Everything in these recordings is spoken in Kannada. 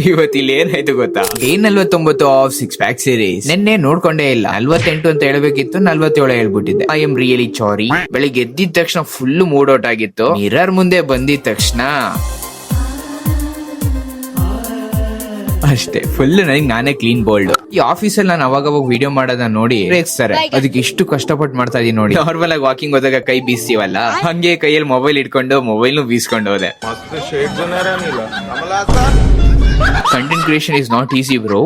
ಇವತ್ತಿಲ್ಲಿ ಏನಾಯ್ತು ಗೊತ್ತಾ, A49 ಆಫ್ 6 ಪ್ಯಾಕ್ ಸೀರೀಸ್ ನಿನ್ನೆ ನೋಡ್ಕೊಂಡೇ ಇಲ್ಲ. 48 ಅಂತ ಹೇಳ್ಬೇಕಿತ್ತು, 47 ಹೇಳ್ಬಿಟ್ಟಿದ್ದೆ. I am really sorry. ಬೆಳಿಗ್ಗೆ ಎದ್ದಿದ ತಕ್ಷಣ ಫುಲ್ ಮೂಡ್ ಔಟ್ ಆಗಿತ್ತು. ಮಿರರ್ ಮುಂದೆ ಬಂದಿದ ತಕ್ಷಣ ಅಷ್ಟೇ ಫುಲ್ ನನಗೆ ನಾನೇ ಕ್ಲೀನ್ ಬೋಲ್ಡ್. ಈ ಆಫೀಸಲ್ಲಿ ನಾನು ಅವಾಗ ವಿಡಿಯೋ ಮಾಡೋದನ್ನ ನೋಡಿ ರೇಗಿಸ್ತಾರೆ. ಅದಕ್ಕೆ ಇಷ್ಟು ಕಷ್ಟಪಟ್ಟು ಮಾಡ್ತಾ ಇದೀನಿ ನೋಡಿ. ನಾರ್ಮಲ್ ಆಗಿ ವಾಕಿಂಗ್ ಹೋದಾಗ ಕೈ ಬೀಸ್ತೀವಲ್ಲ, ಹಂಗೆ ಕೈಯಲ್ಲಿ ಮೊಬೈಲ್ ಇಟ್ಕೊಂಡು ಮೊಬೈಲ್ ಬೀಸ್ಕೊಂಡು ಹೋದೆ. Content creation is not easy bro.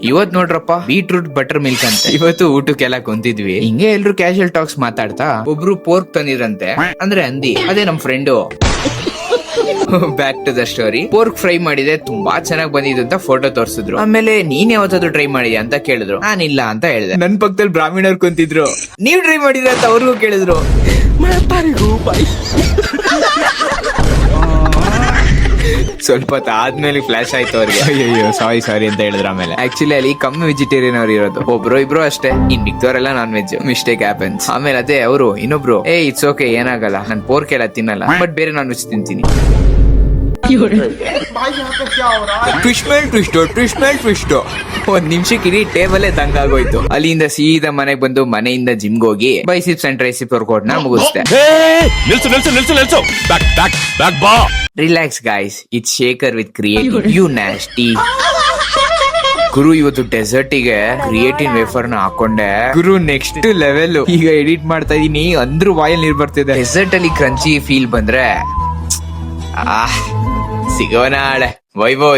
ಇವತ್ ನೋಡ್ರಪ್ಪ, ಬೀಟ್ರೂಟ್ ಬಟರ್ ಮಿಲ್ಕ್ ಅಂತ ಇವತ್ತು ಊಟಕ್ಕೆಲ್ಲ ಕುಂತಿದ್ವಿ. ಹಿಂಗೆ ಎಲ್ರು ಕ್ಯಾಶುಯಲ್ ಟಾಕ್ಸ್ ಮಾತಾಡ್ತಾ ಒಬ್ರು ಪೋರ್ಕ್ ತಂದಿರಂತೆ, ಅಂದ್ರೆ ಹಂದಿ. ಅದೇ ನಮ್ friend. Back to the story. Pork fry ಮಾಡಿದೆ, ತುಂಬಾ ಚೆನ್ನಾಗಿ ಬಂದಿದ್ದು ಅಂತ ಫೋಟೋ ತೋರಿಸಿದ್ರು. ಆಮೇಲೆ ನೀನ್ ಯಾವತ್ತಾದ್ರೂ ಟ್ರೈ ಮಾಡಿದ್ಯಾ ಅಂತ ಕೇಳಿದ್ರು. ನಾನಿಲ್ಲ ಅಂತ ಹೇಳಿದೆ. ನನ್ ಪಕ್ಕದಲ್ಲಿ ಬ್ರಾಹ್ಮಣರು ಕುಂತಿದ್ರು. ನೀವ್ ಟ್ರೈ ಮಾಡಿದ್ರ ಅಂತ ಅವ್ರಿಗೂ ಕೇಳಿದ್ರು. ಸ್ವಲ್ಪ ಹೊತ್ತು ಆದ್ಮೇಲೆ ಫ್ಲಾಶ್ ಆಯ್ತು ಅವ್ರಿಗೆ. ಅಯ್ಯೋ ಸಾರಿ ಅಂತ ಹೇಳಿದ್ರು. ಆಮೇಲೆ ಆಕ್ಚುಲಿ ಅಲ್ಲಿ ಕಮ್ಮಿ ವೆಜಿಟೇರಿಯನ್ ಅವ್ರು ಇರೋದು, ಒಬ್ರು ಇಬ್ರು ಅಷ್ಟೇ. ಇನ್ ಮಿಕ್ದವರೆಲ್ಲ ನಾನ್ ವೆಜ್. Mistake happens. ಆಮೇಲೆ ಅದೇ ಅವರು ಇನ್ನೊಬ್ರು, ಇಟ್ಸ್ ಓಕೆ ಏನಾಗಲ್ಲ, ನಾನು ಪೋರ್ಕ್ ಎಲ್ಲ ತಿನ್ನಲ್ಲ, ಬಟ್ ಬೇರೆ ನಾನ್ ವೆಜ್ ತಿಂತೀನಿ. ಟ್ವಿಸ್ಟ್ ಒಂದ್ ನಿಮಿಷಕ್ಕೆ ಇಡೀ ಟೇಬಲ್ ತಂಗಾಗೋಯ್ತು. ಅಲ್ಲಿಂದ ಸೀದಾ ಮನೆಗ್ ಬಂದು ಮನೆಯಿಂದ ಜಿಮ್ಗೆ ಹೋಗಿ ಬೈಸಿಪ್ಸ್ ಅಂಡ್ ಟ್ರೈಸಿಪ್ ವರ್ಕೌಟ್ ನ ಮುಗಿಸ್ತೆ. Relax guys, it's Shekhar with creative. You nasty ಗುರು. ಇವತ್ತು ಡೆಸರ್ಟ್ ಗೆ ಕ್ರಿಯೇಟಿವ್ ವೇಫರ್ ನ ಹಾಕೊಂಡೆ ಗುರು, ನೆಕ್ಸ್ಟ್ ಲೆವೆಲ್. ಈಗ ಎಡಿಟ್ ಮಾಡ್ತಾ ಇದೀನಿ, ಅಂದ್ರೂ ವಾಯಲ್ಲಿ ನೀರ್ ಬರ್ತಿದೆ. ಡೆಸರ್ಟ್ ಅಲ್ಲಿ ಕ್ರಂಚಿ ಫೀಲ್ ಬಂದ್ರೆ ಸಿಗೋಣ. ವೈಭವ್.